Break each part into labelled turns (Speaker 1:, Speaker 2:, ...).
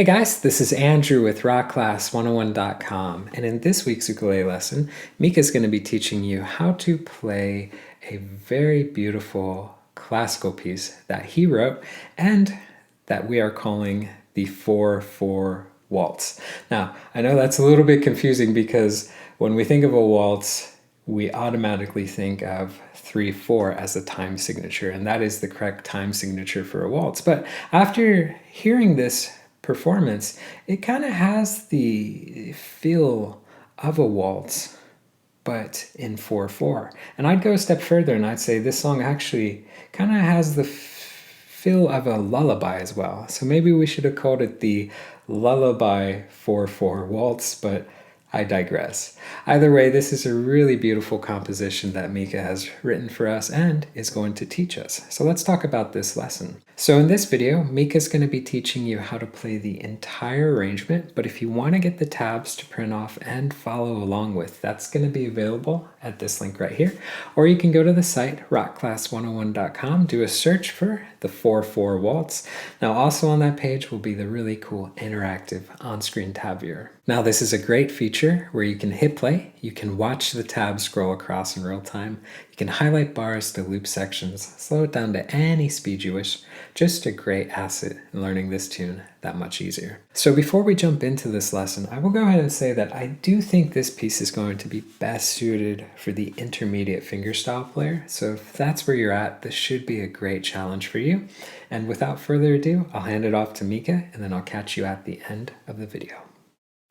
Speaker 1: Hey guys, this is Andrew with rockclass101.com, and in this week's ukulele lesson, Mika is going to be teaching you how to play a very beautiful classical piece that he wrote and that we are calling the 4/4 Waltz. Now, I know that's a little bit confusing because when we think of a waltz, we automatically think of 3/4 as a time signature, and that is the correct time signature for a waltz. But after hearing this performance, it kind of has the feel of a waltz, but in 4/4. And I'd go a step further and I'd say this song actually kind of has the feel of a lullaby as well. So maybe we should have called it the Lullaby 4/4 Waltz, but I digress. Either way, this is a really beautiful composition that Mika has written for us and is going to teach us. So let's talk about this lesson. So in this video, Mika is going to be teaching you how to play the entire arrangement, but if you want to get the tabs to print off and follow along with, that's going to be available at this link right here. Or you can go to the site, rockclass101.com, do a search for the 4/4 Waltz. Now also on that page will be the really cool interactive on-screen tab viewer. Now this is a great feature where you can hit play, you can watch the tabs scroll across in real time, you can highlight bars to loop sections, slow it down to any speed you wish. Just a great asset in learning this tune that much easier. So before we jump into this lesson, I will go ahead and say that I do think this piece is going to be best suited for the intermediate fingerstyle player. So if that's where you're at, this should be a great challenge for you. And without further ado, I'll hand it off to Mika and then I'll catch you at the end of the video.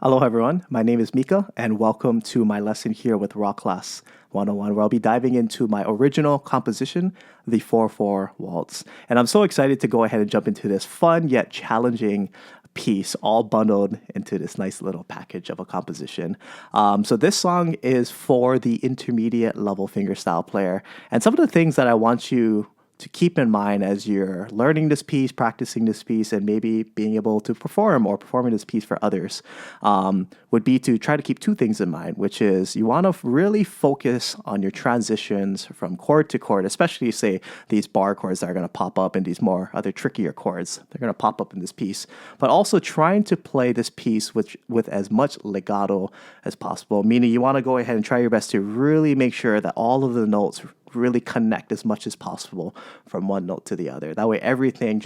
Speaker 2: Hello everyone, my name is Mika and welcome to my lesson here with Rock Class 101 where I'll be diving into my original composition, the 4/4 Waltz. And I'm so excited to go ahead and jump into this fun yet challenging piece all bundled into this nice little package of a composition. So this song is for the intermediate level fingerstyle player. And some of the things that I want you to keep in mind as you're learning this piece, practicing this piece, and maybe being able to perform or performing this piece for others would be to try to keep two things in mind, which is you want to really focus on your transitions from chord to chord, especially say these bar chords that are going to pop up and these more other trickier chords. They're going to pop up in this piece, but also trying to play this piece with as much legato as possible, meaning you want to go ahead and try your best to really make sure that all of the notes really connect as much as possible from one note to the other. That way everything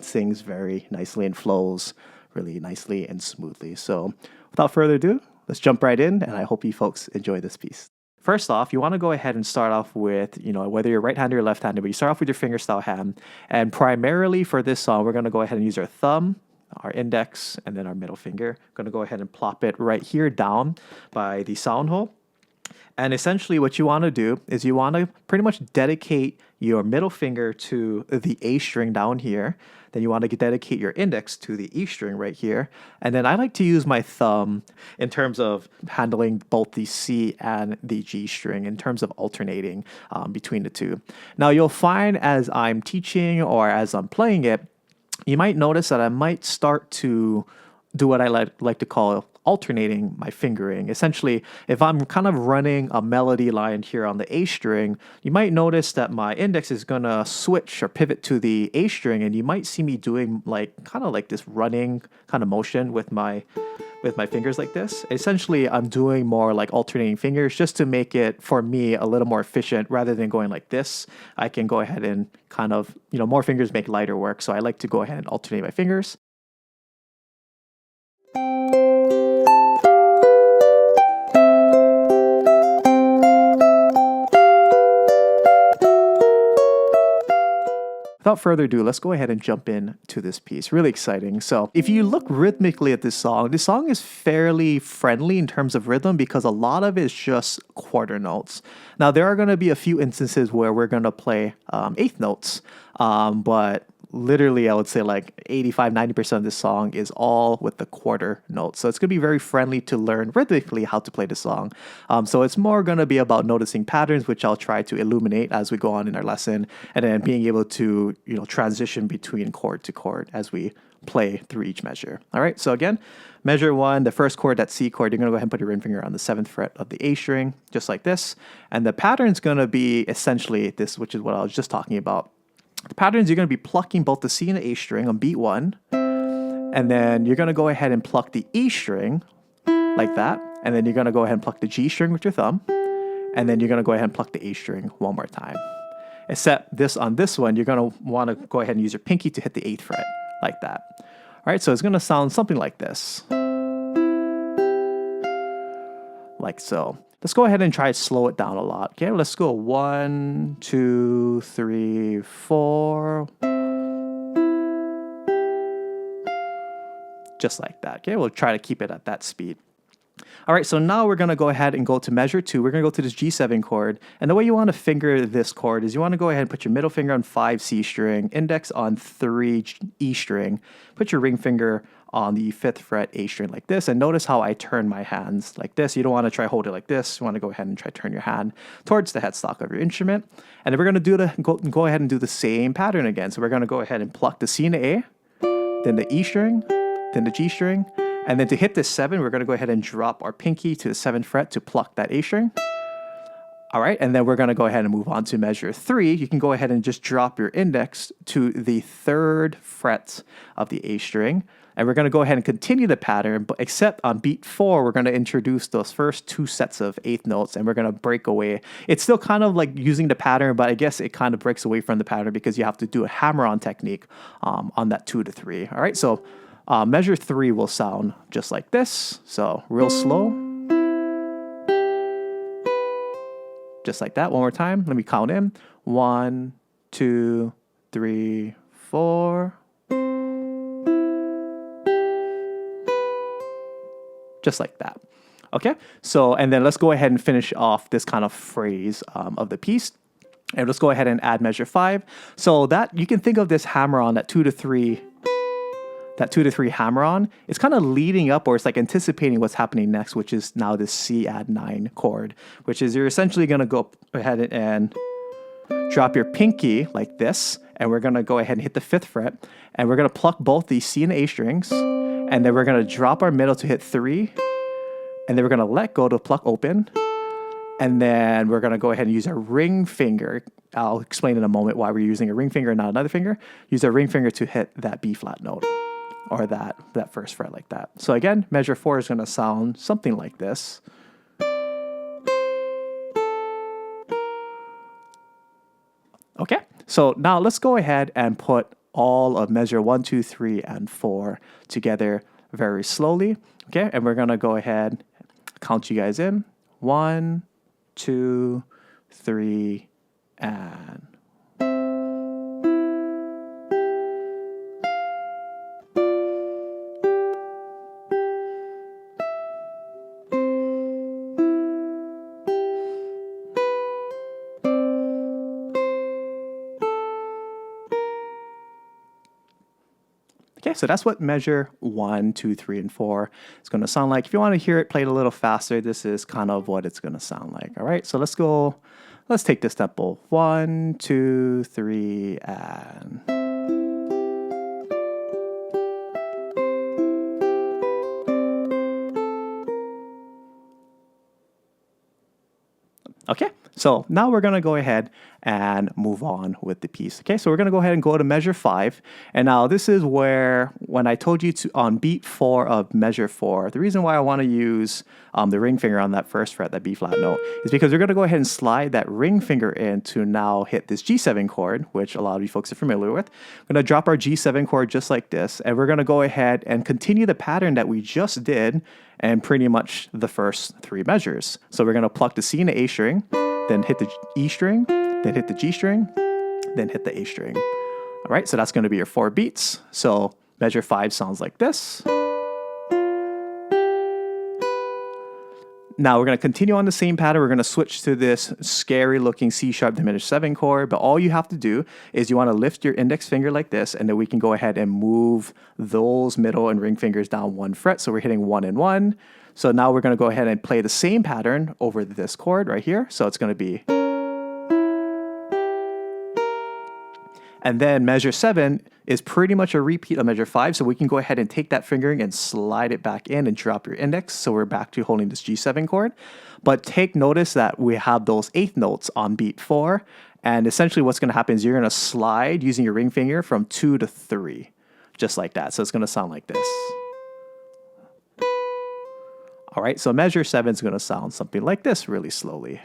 Speaker 2: sings very nicely and flows really nicely and smoothly. So without further ado, let's jump right in, and I hope you folks enjoy this piece. First off, you want to go ahead and start off with, whether you're right-handed or left-handed, but you start off with your fingerstyle hand. And primarily for this song, we're going to go ahead and use our thumb, our index, and then our middle finger. I'm going to go ahead and plop it right here down by the sound hole. And essentially what you want to do is you want to pretty much dedicate your middle finger to the A string down here. Then you want to dedicate your index to the E string right here. And then I like to use my thumb in terms of handling both the C and the G string in terms of alternating between the two. Now you'll find as I'm teaching or as I'm playing it, you might notice that I might start to do what I like to call alternating my fingering. Essentially, if I'm kind of running a melody line here on the A string, you might notice that my index is going to switch or pivot to the A string, and you might see me doing kind of like this running kind of motion with my fingers like this. Essentially, I'm doing more like alternating fingers just to make it, for me, a little more efficient. Rather than going like this, I can go ahead and kind of, more fingers make lighter work. So I like to go ahead and alternate my fingers. Without further ado, let's go ahead and jump in to this piece. Really exciting. So if you look rhythmically at this song is fairly friendly in terms of rhythm because a lot of it is just quarter notes. Now, there are going to be a few instances where we're going to play eighth notes, but literally, I would say like 85-90% of this song is all with the quarter notes. So it's going to be very friendly to learn rhythmically how to play the song. So it's more going to be about noticing patterns, which I'll try to illuminate as we go on in our lesson, and then being able to, transition between chord to chord as we play through each measure. All right, so again, measure 1, the first chord, that C chord, you're going to go ahead and put your ring finger on the 7th fret of the A string, just like this. And the pattern's going to be essentially this, which is what I was just talking about. The patterns, you're going to be plucking both the C and the A string on beat 1, and then you're going to go ahead and pluck the E string like that, and then you're going to go ahead and pluck the G string with your thumb, and then you're going to go ahead and pluck the A string one more time. Except this on this one, you're going to want to go ahead and use your pinky to hit the 8th fret like that. All right, so it's going to sound something like this. Like so. Let's go ahead and try to slow it down a lot. Okay, let's go 1, 2, 3, 4. Just like that. Okay, we'll try to keep it at that speed. All right, so now we're going to go ahead and go to measure 2. We're going to go to this G7 chord. And the way you want to finger this chord is you want to go ahead and put your middle finger on 5 C string, index on 3 E string, put your ring finger on the 5th fret A string like this. And notice how I turn my hands like this. You don't want to try hold it like this. You want to go ahead and try turn your hand towards the headstock of your instrument. And then we're going to go ahead and do the same pattern again. So we're going to go ahead and pluck the C and the A, then the E string, then the G string. And then to hit this 7, we're going to go ahead and drop our pinky to the 7th fret to pluck that A string. All right, and then we're going to go ahead and move on to measure 3. You can go ahead and just drop your index to the 3rd fret of the A string. And we're going to go ahead and continue the pattern, but except on beat 4, we're going to introduce those first 2 sets of 8th notes, and we're going to break away. It's still kind of like using the pattern, but I guess it kind of breaks away from the pattern because you have to do a hammer-on technique on that 2 to 3. All right, so measure 3 will sound just like this. So real slow. Just like that. One more time. Let me count in. 1, 2, 3, 4. Just like that. Okay. So, and then let's go ahead and finish off this kind of phrase of the piece. And let's go ahead and add measure 5. So that you can think of this hammer on that 2 to 3. That 2 to 3 hammer on, it's kind of leading up, or it's like anticipating what's happening next, which is now this C add 9 chord, which is you're essentially going to go ahead and drop your pinky like this, and we're going to go ahead and hit the 5th fret, and we're going to pluck both the C and A strings, and then we're going to drop our middle to hit 3, and then we're going to let go to pluck open, and then we're going to go ahead and use our ring finger. I'll explain in a moment why we're using a ring finger and not another finger. Use our ring finger to hit that B flat note, or that 1st fret like that. So again, measure 4 is going to sound something like this. Okay, so now let's go ahead and put all of measure 1, 2, 3, and 4 together very slowly. Okay, and we're going to go ahead, count you guys in. 1, 2, 3, and okay, so that's what measure 1, 2, 3, and 4 is going to sound like. If you want to hear it played a little faster, this is kind of what it's going to sound like. All right, so let's take this tempo. 1, 2, 3, and... Okay, so now we're going to go ahead and move on with the piece. Okay, so we're going to go ahead and go to measure 5. And now this is where, when I told you to, on beat 4 of measure 4, the reason why I want to use the ring finger on that 1st fret, that B flat note, is because we're going to go ahead and slide that ring finger in to now hit this G7 chord, which a lot of you folks are familiar with. We're going to drop our G7 chord just like this, and we're going to go ahead and continue the pattern that we just did, and pretty much the first 3 measures. So we're going to pluck the C and the A string, then hit the E string, then hit the G string, then hit the A string. All right, so that's going to be your 4 beats. So measure 5 sounds like this. Now we're going to continue on the same pattern. We're going to switch to this scary looking C sharp diminished 7 chord, but all you have to do is you want to lift your index finger like this, and then we can go ahead and move those middle and ring fingers down 1 fret. So we're hitting 1 and 1. So now we're going to go ahead and play the same pattern over this chord right here. So it's going to be... And then measure 7 is pretty much a repeat of measure 5. So we can go ahead and take that fingering and slide it back in and drop your index. So we're back to holding this G7 chord. But take notice that we have those 8th notes on beat 4. And essentially what's going to happen is you're going to slide using your ring finger from 2 to 3, just like that. So it's going to sound like this. All right, so measure 7 is going to sound something like this really slowly.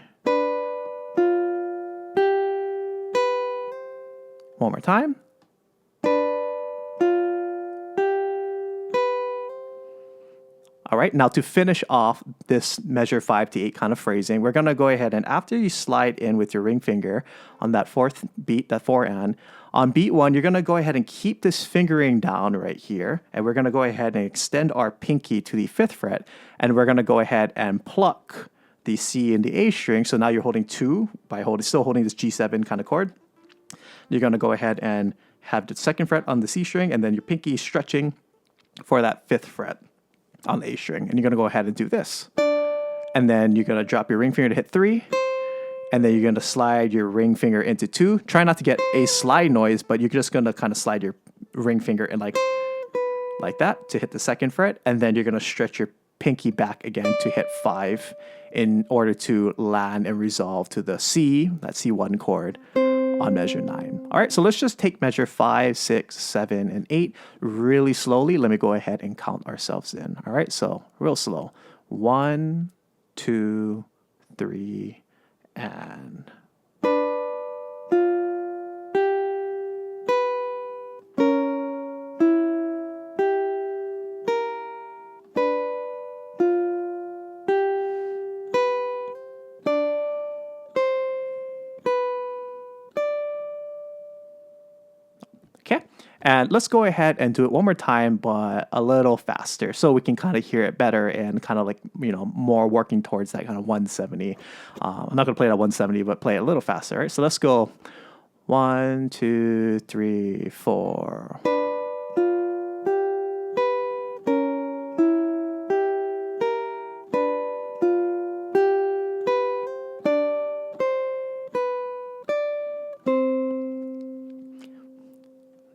Speaker 2: One more time. All right, now to finish off this measure 5 to 8 kind of phrasing, we're going to go ahead and after you slide in with your ring finger on that 4th beat, that 4 on beat 1, you're going to go ahead and keep this fingering down right here. And we're going to go ahead and extend our pinky to the 5th fret. And we're going to go ahead and pluck the C and the A string. So now you're holding 2 by still holding this G7 kind of chord. You're going to go ahead and have the 2nd fret on the C string, and then your pinky is stretching for that 5th fret on the A string. And you're going to go ahead and do this. And then you're going to drop your ring finger to hit 3. And then you're going to slide your ring finger into 2. Try not to get a slide noise, but you're just going to kind of slide your ring finger in like that to hit the 2nd fret. And then you're going to stretch your pinky back again to hit 5 in order to land and resolve to the C, that C1 chord on measure 9. All right, so let's just take measure 5, 6, 7, and 8 really slowly. Let me go ahead and count ourselves in. All right, so real slow. 1, 2, 3, and... Okay, and let's go ahead and do it one more time, but a little faster so we can kind of hear it better and kind of like, more working towards that kind of 170. I'm not going to play it at 170, but play it a little faster, right? So let's go 1, 2, 3, 4.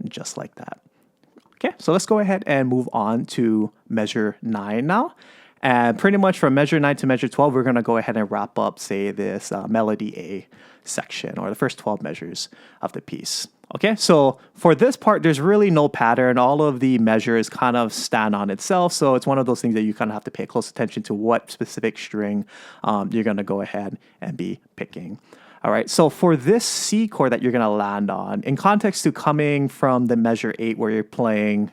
Speaker 2: Just like that. Okay, so let's go ahead and move on to measure 9 now. And pretty much from measure 9 to measure 12, we're going to go ahead and wrap up, say, this melody A section, or the first 12 measures of the piece. Okay, so for this part, there's really no pattern. All of the measures kind of stand on itself. So it's one of those things that you kind of have to pay close attention to what specific string you're going to go ahead and be picking. All right, so for this C chord that you're going to land on, in context to coming from the measure 8 where you're playing,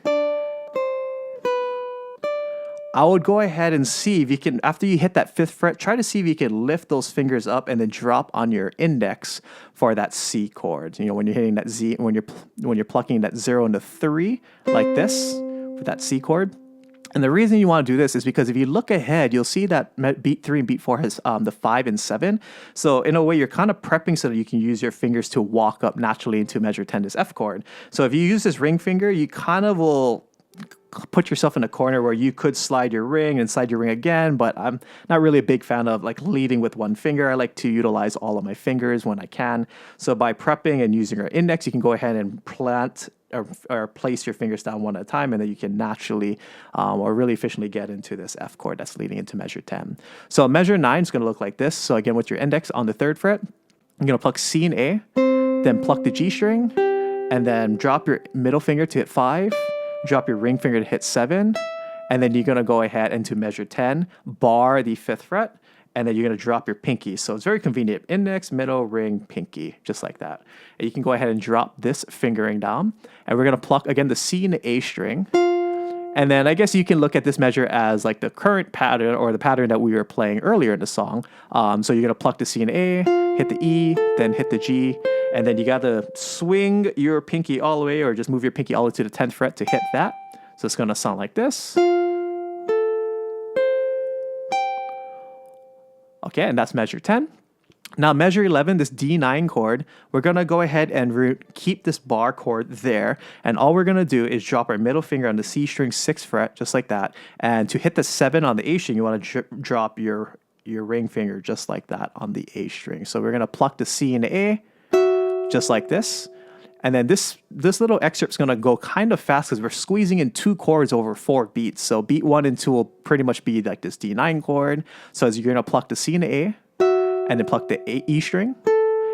Speaker 2: I would go ahead and see if you can, after you hit that 5th fret, try to see if you can lift those fingers up and then drop on your index for that C chord. When you're hitting that Z, when you're plucking that 0 into 3 like this for that C chord. And the reason you want to do this is because if you look ahead, you'll see that beat 3 and beat 4 has the 5 and 7. So in a way, you're kind of prepping so that you can use your fingers to walk up naturally into measure 10, this F chord. So if you use this ring finger, you kind of will put yourself in a corner where you could slide your ring and slide your ring again, but I'm not really a big fan of like leading with one finger. I like to utilize all of my fingers when I can. So by prepping and using your index, you can go ahead and plant or place your fingers down one at a time, and then you can naturally or really efficiently get into this F chord that's leading into measure 10. So measure 9 is going to look like this. So again, with your index on the 3rd fret, you're going to pluck C and A, then pluck the G string, and then drop your middle finger to hit 5, drop your ring finger to hit 7, and then you're going to go ahead into measure 10, bar the 5th fret, and then you're going to drop your pinky. So it's very convenient. Index, middle, ring, pinky, just like that. And you can go ahead and drop this fingering down. And we're going to pluck, again, the C and the A string. And then I guess you can look at this measure as like the current pattern or the pattern that we were playing earlier in the song. So you're going to pluck the C and A, hit the E, then hit the G. And then you got to swing your pinky all the way, or just move your pinky all the way to the 10th fret to hit that. So it's going to sound like this. Okay, and that's measure 10. Now measure 11, this D9 chord, we're going to go ahead and keep this bar chord there. And all we're going to do is drop our middle finger on the C string 6th fret, just like that. And to hit the 7 on the A string, you want to drop your ring finger just like that on the A string. So we're going to pluck the C and the A, just like this. And then this little excerpt is going to go kind of fast because we're squeezing in 2 chords over 4 beats. So beat 1 and 2 will pretty much be like this D9 chord. So as you're going to pluck the C and the A, and then pluck the E string,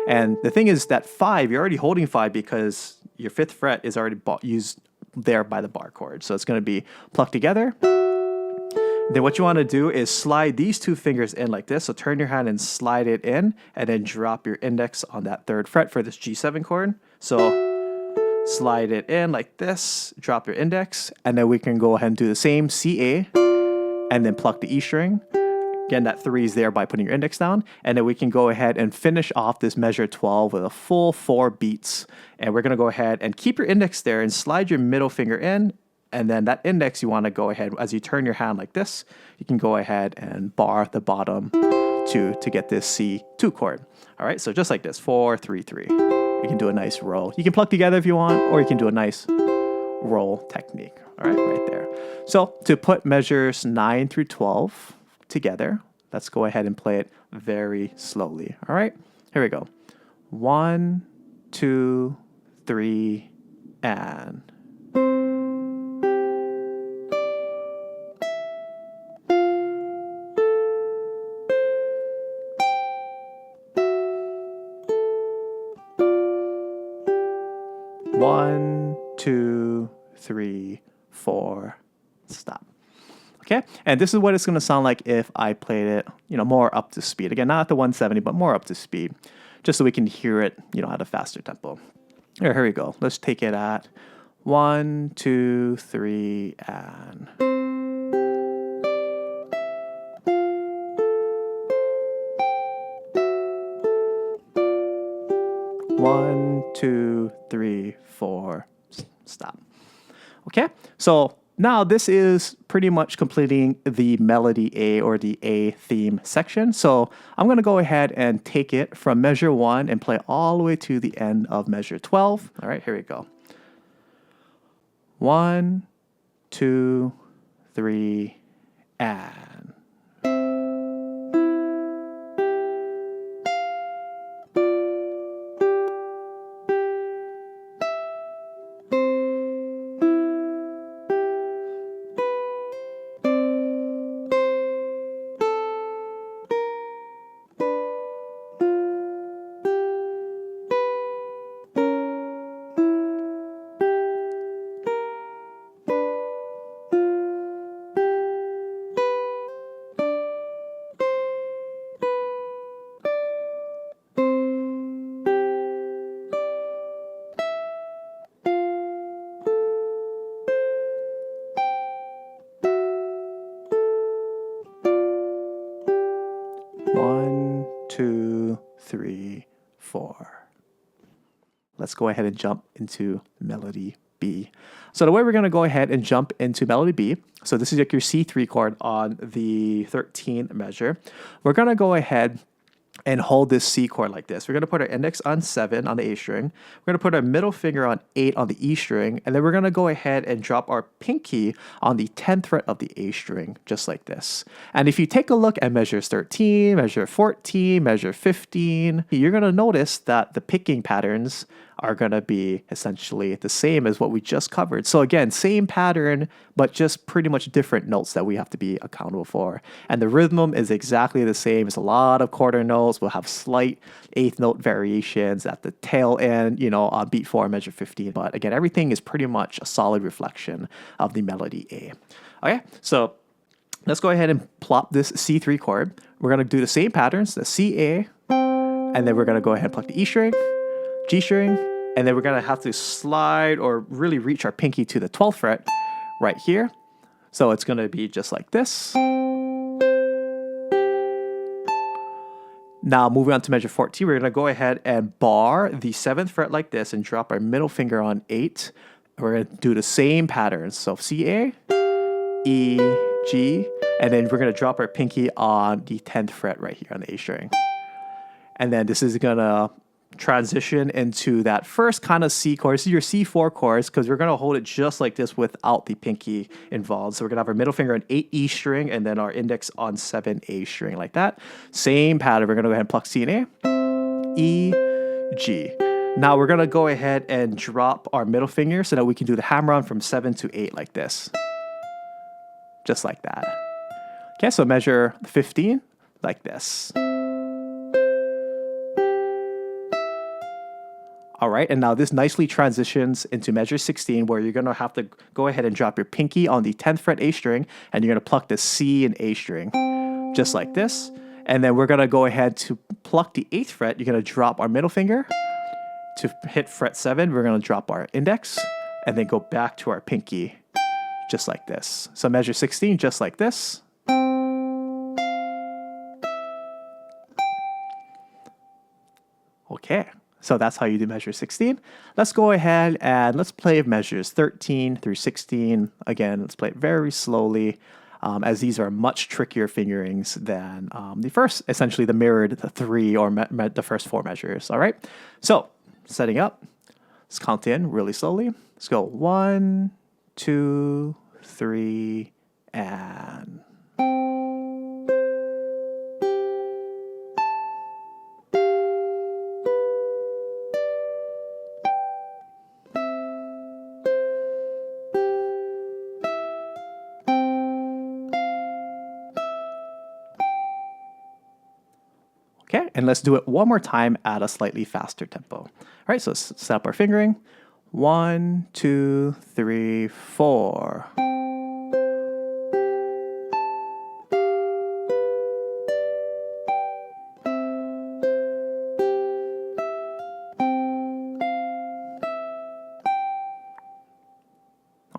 Speaker 2: And the thing is that 5, you're already holding 5 because your 5th fret is already used there by the bar chord. So it's going to be plucked together. Then what you want to do is slide these 2 fingers in like this. So turn your hand and slide it in, and then drop your index on that 3rd fret for this G7 chord. So slide it in like this, drop your index, and then we can go ahead and do the same C, A, and then pluck the E string. Again, that 3 is there by putting your index down. And then we can go ahead and finish off this measure 12 with a full 4 beats. And we're going to go ahead and keep your index there and slide your middle finger in. And then that index, you want to go ahead, as you turn your hand like this, you can go ahead and bar the bottom 2 to get this C2 chord. All right, so just like this, 4, 3, 3. You can do a nice roll. You can pluck together if you want, or you can do a nice roll technique. All right, right there. So to put measures 9 through 12 together, let's go ahead and play it very slowly. All right, here we go. 1, 2, 3, and. One, 2, 3, 4, stop. Okay, and this is what it's going to sound like if I played it, more up to speed. Again, not at the 170, but more up to speed, just so we can hear it, at a faster tempo. Here we go. Let's take it at 1, 2, 3, and. 1, 2, 3, 4, stop. Okay, so now this is pretty much completing the melody A, or the A theme section. So I'm going to go ahead and take it from measure 1 and play all the way to the end of measure 12. All right, here we go. 1, 2, 3, and. 1, 2, 3, 4. Let's go ahead and jump into melody B. So the way we're going to go ahead and jump into melody B, so this is like your C3 chord on the 13th measure. We're going to go ahead and hold this C chord like this. We're going to put our index on 7 on the A string. We're going to put our middle finger on 8 on the E string. And then we're going to go ahead and drop our pinky on the 10th fret of the A string, just like this. And if you take a look at measures 13, measure 14, measure 15, you're going to notice that the picking patterns are going to be essentially the same as what we just covered. So again, same pattern, but just pretty much different notes that we have to be accountable for. And the rhythm is exactly the same. It's a lot of quarter notes. We'll have slight 8th note variations at the tail end, on beat 4, measure 15. But again, everything is pretty much a solid reflection of the melody A. Okay, so let's go ahead and plop this C3 chord. We're going to do the same patterns, the C, A, and then we're going to go ahead and pluck the E string, G string, and then we're going to have to slide or really reach our pinky to the 12th fret right here. So it's going to be just like this. Now moving on to measure 14, we're going to go ahead and bar the 7th fret like this and drop our middle finger on 8. We're going to do the same pattern. So C, A, E, G, and then we're going to drop our pinky on the 10th fret right here on the A string. And then this is going to transition into that first kind of C chord. This is your C4 chords, because we're going to hold it just like this without the pinky involved. So we're going to have our middle finger on 8 E string and then our index on 7 A string like that. Same pattern. We're going to go ahead and pluck C and A, E, G. Now we're going to go ahead and drop our middle finger so that we can do the hammer on from 7 to 8 like this. Just like that. Okay, so measure 15 like this. All right, and now this nicely transitions into measure 16, where you're gonna have to go ahead and drop your pinky on the 10th fret A string, and you're gonna pluck the C and A string, just like this. And then we're gonna go ahead to pluck the 8th fret. You're gonna drop our middle finger. To hit fret 7, we're gonna drop our index, and then go back to our pinky, just like this. So measure 16, just like this. Okay. So that's how you do measure 16. Let's go ahead and let's play measures 13 through 16. Again, let's play it very slowly, as these are much trickier fingerings than the first, essentially the mirrored three or the first four measures. All right. So setting up, let's count in really slowly. Let's go 1, 2, 3, and... Okay, and let's do it one more time at a slightly faster tempo. All right, so let's set up our fingering. 1, 2, 3, 4.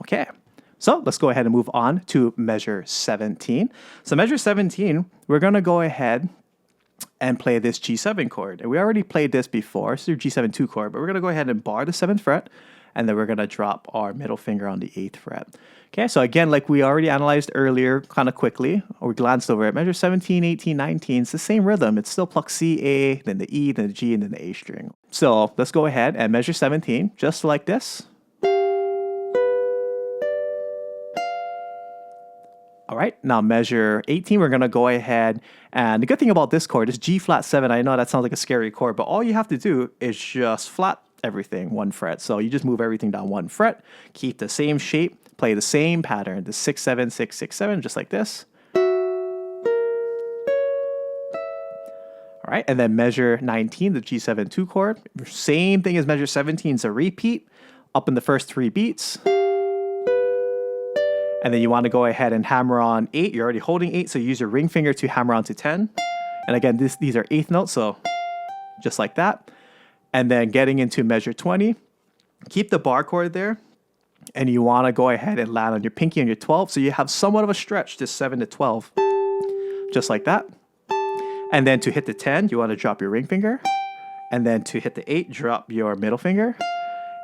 Speaker 2: Okay, so let's go ahead and move on to measure 17. So measure 17, we're gonna go ahead and play this G7 chord. And we already played this before, so G7 2 chord, but we're gonna go ahead and bar the 7th fret, and then we're gonna drop our middle finger on the 8th fret. Okay, so again, like we already analyzed earlier kind of quickly, or we glanced over it, measure 17, 18, 19, it's the same rhythm. It's still pluck C, A, then the E, then the G, and then the A string. So let's go ahead and measure 17, just like this. All right, now measure 18, we're gonna go ahead, and the good thing about this chord is G flat 7, I know that sounds like a scary chord, but all you have to do is just flat everything 1 fret. So you just move everything down 1 fret, keep the same shape, play the same pattern, the 6, 7, 6, 6, 7, just like this. All right, and then measure 19, the G7 2 chord, same thing as measure 17, it's a repeat, up in the first 3 beats. And then you want to go ahead and hammer on 8. You're already holding 8, so you use your ring finger to hammer onto 10. And again, these are 8th notes, so just like that. And then getting into measure 20, keep the bar chord there. And you want to go ahead and land on your pinky on your 12. So you have somewhat of a stretch, this 7 to 12. Just like that. And then to hit the 10, you want to drop your ring finger. And then to hit the 8, drop your middle finger.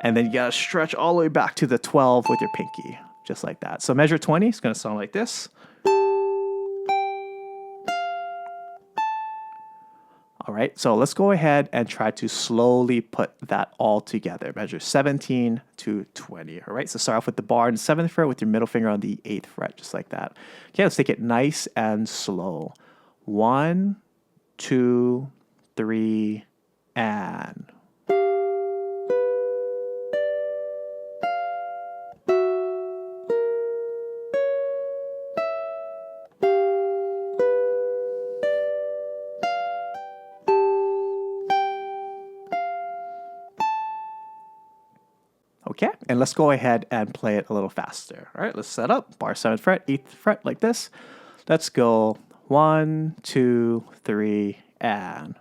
Speaker 2: And then you got to stretch all the way back to the 12 with your pinky. Just like that. So measure 20 is going to sound like this. All right, so let's go ahead and try to slowly put that all together. Measure 17 to 20. All right, so start off with the bar on the 7th fret with your middle finger on the 8th fret, just like that. Okay, let's take it nice and slow. 1, 2, 3, and... Okay, and let's go ahead and play it a little faster. All right, let's set up bar 7th fret, 8th fret like this. Let's go 1, 2, 3, and...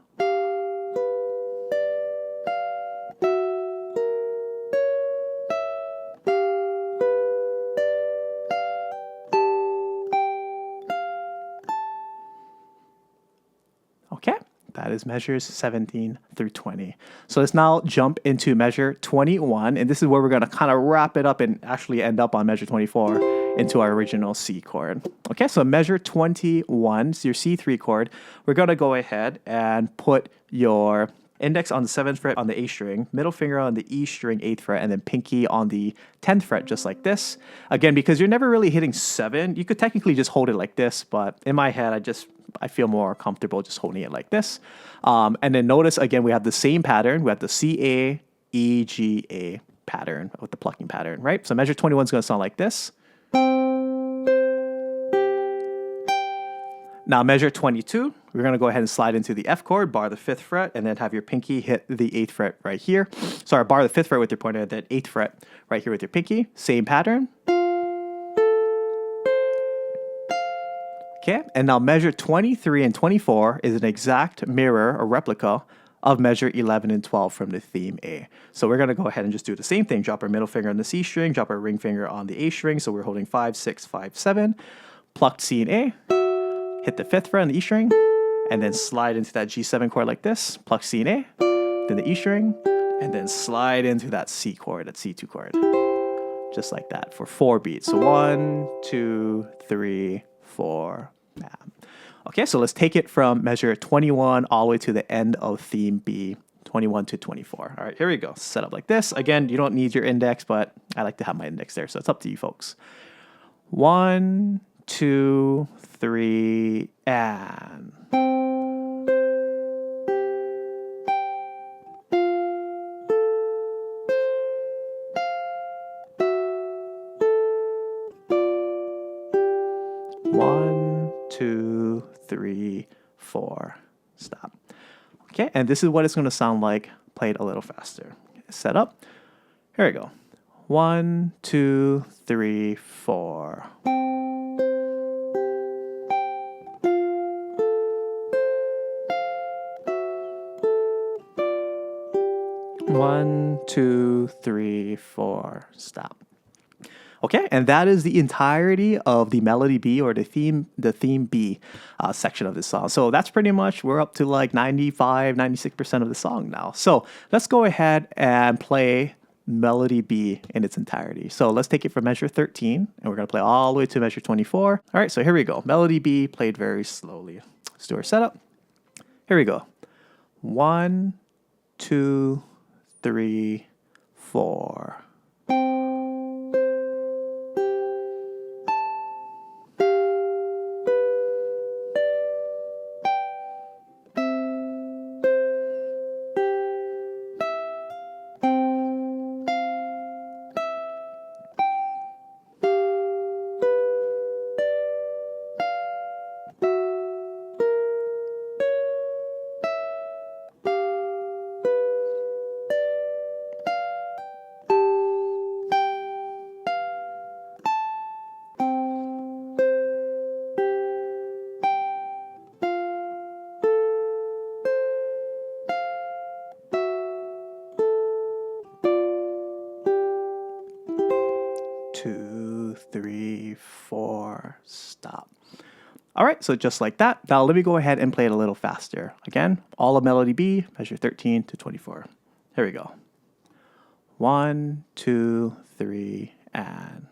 Speaker 2: Okay, that is measures 17 through 20. So let's now jump into measure 21, and this is where we're gonna kind of wrap it up and actually end up on measure 24 into our original C chord. Okay, so measure 21, it's your C3 chord. We're gonna go ahead and put your index on the 7th fret on the A string, middle finger on the E string 8th fret, and then pinky on the 10th fret, just like this. Again, because you're never really hitting 7, you could technically just hold it like this, but in my head, I feel more comfortable just holding it like this. And then notice, again, we have the same pattern. We have the C, A, E, G, A pattern with the plucking pattern, right? So measure 21 is going to sound like this. Now measure 22. We're going to go ahead and slide into the F chord, bar the 5th fret, and then have your pinky hit the 8th fret right here. Sorry, bar the 5th fret with your pointer, then 8th fret right here with your pinky. Same pattern. Okay, and now measure 23 and 24 is an exact mirror or replica of measure 11 and 12 from the theme A. So we're going to go ahead and just do the same thing. Drop our middle finger on the C string, drop our ring finger on the A string. So we're holding 5, 6, 5, 7, plucked C and A, hit the 5th fret on the E string, and then slide into that G7 chord like this, pluck C and A, then the E string, and then slide into that C chord, that C2 chord. Just like that for 4 beats. So 1, 2, 3, 4. Okay, so let's take it from measure 21 all the way to the end of theme B, 21 to 24. All right, here we go. Set up like this. Again, you don't need your index, but I like to have my index there, so it's up to you folks. 1, 2, 3, and... One, 2, 3, 4. Stop. Okay, and this is what it's going to sound like played a little faster. Set up. Here we go. 1, 2, 3, 4. One, 2, 3, 4. Stop. Okay, and that is the entirety of the melody B or the theme B section of this song. So that's pretty much, we're up to like 95, 96% of the song now. So let's go ahead and play melody B in its entirety. So let's take it from measure 13, and we're gonna play all the way to measure 24. All right, so here we go. Melody B played very slowly. Let's do our setup. Here we go. 1, 2, 3, 4. Two, 3, 4, stop. All right, so just like that. Now let me go ahead and play it a little faster. Again, all of melody B, measure 13 to 24. Here we go. 1, 2, 3, and...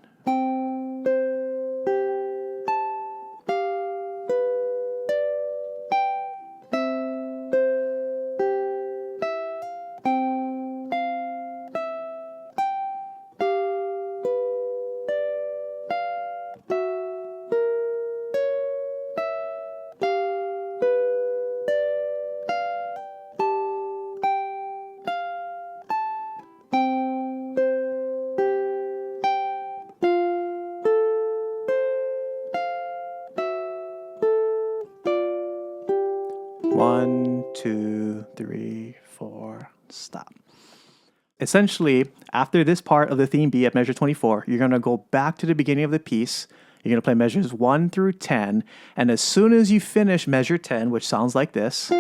Speaker 2: One, 2, 3, 4, stop. Essentially, after this part of the theme B at measure 24, you're going to go back to the beginning of the piece. You're going to play measures 1 through 10. And as soon as you finish measure 10, which sounds like this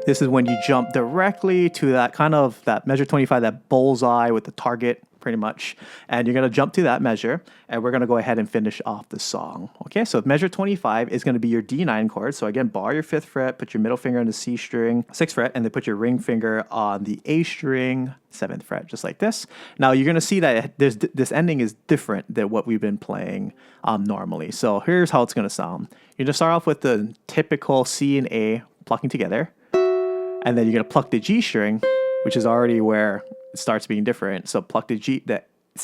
Speaker 2: is when you jump directly to that kind of that measure 25, that bullseye with the target pretty much. And you're going to jump to that measure, and we're going to go ahead and finish off the song. Okay, so measure 25 is going to be your D9 chord. So again, bar your 5th fret, put your middle finger on the C string, 6th fret, and then put your ring finger on the A string, 7th fret, just like this. Now you're going to see that this ending is different than what we've been playing normally. So here's how it's going to sound. You're going to start off with the typical C and A plucking together, and then you're going to pluck the G string, which is already where it starts being different. So pluck the C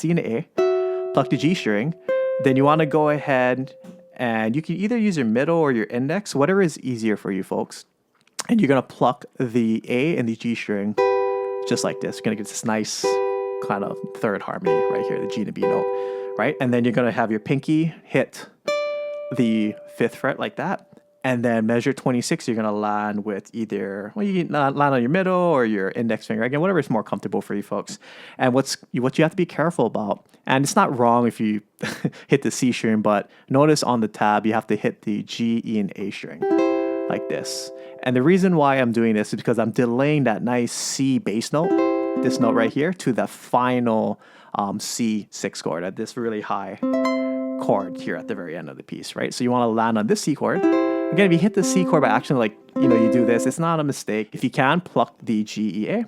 Speaker 2: and the A, pluck the G string. Then you want to go ahead and you can either use your middle or your index, whatever is easier for you folks. And you're going to pluck the A and the G string just like this. You're going to get this nice kind of third harmony right here, the G and the B note, right? And then you're going to have your pinky hit the 5th fret like that. And then measure 26, you're going to land with either, well, you can land on your middle or your index finger. Again, whatever is more comfortable for you folks. And what you have to be careful about, and it's not wrong if you hit the C string, but notice on the tab, you have to hit the G, E, and A string like this. And the reason why I'm doing this is because I'm delaying that nice C bass note, this note right here, to the final C6 chord at this really high chord here at the very end of the piece, right? So you want to land on this C chord. Again, if you hit the C chord by accident, like, you do this, it's not a mistake. If you can, pluck the G, E, A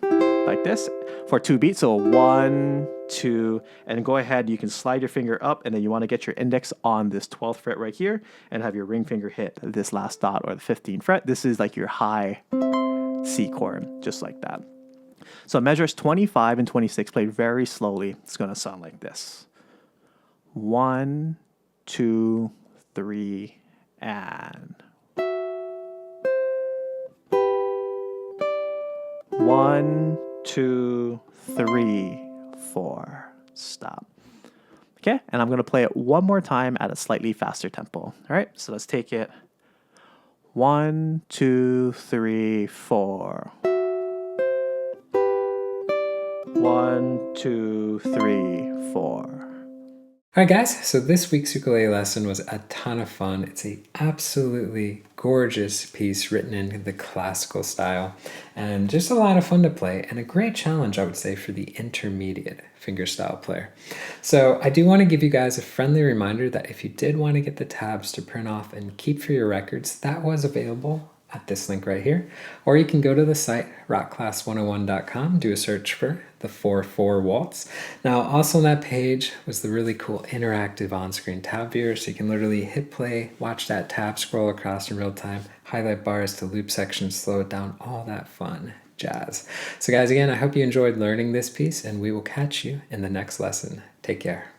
Speaker 2: like this for 2 beats. So 1, 2, and go ahead. You can slide your finger up, and then you want to get your index on this 12th fret right here and have your ring finger hit this last dot or the 15th fret. This is like your high C chord, just like that. So measures 25 and 26 played very slowly. It's going to sound like this. 1, 2, 3, and 1, 2, 3, 4. Stop. Okay, and I'm going to play it one more time at a slightly faster tempo. All right, so let's take it. 1, 2, 3, 4. 1, 2, 3, 4.
Speaker 1: All right, guys, so this week's ukulele lesson was a ton of fun. It's a absolutely gorgeous piece written in the classical style and just a lot of fun to play and a great challenge, I would say, for the intermediate fingerstyle player. So I do want to give you guys a friendly reminder that if you did want to get the tabs to print off and keep for your records, that was available at this link right here. Or you can go to the site, rockclass101.com, do a search for the 4/4 Waltz. Now, also on that page was the really cool interactive on-screen tab viewer, so you can literally hit play, watch that tab scroll across in real time, highlight bars to loop sections, slow it down, all that fun jazz. So guys, again, I hope you enjoyed learning this piece, and we will catch you in the next lesson. Take care.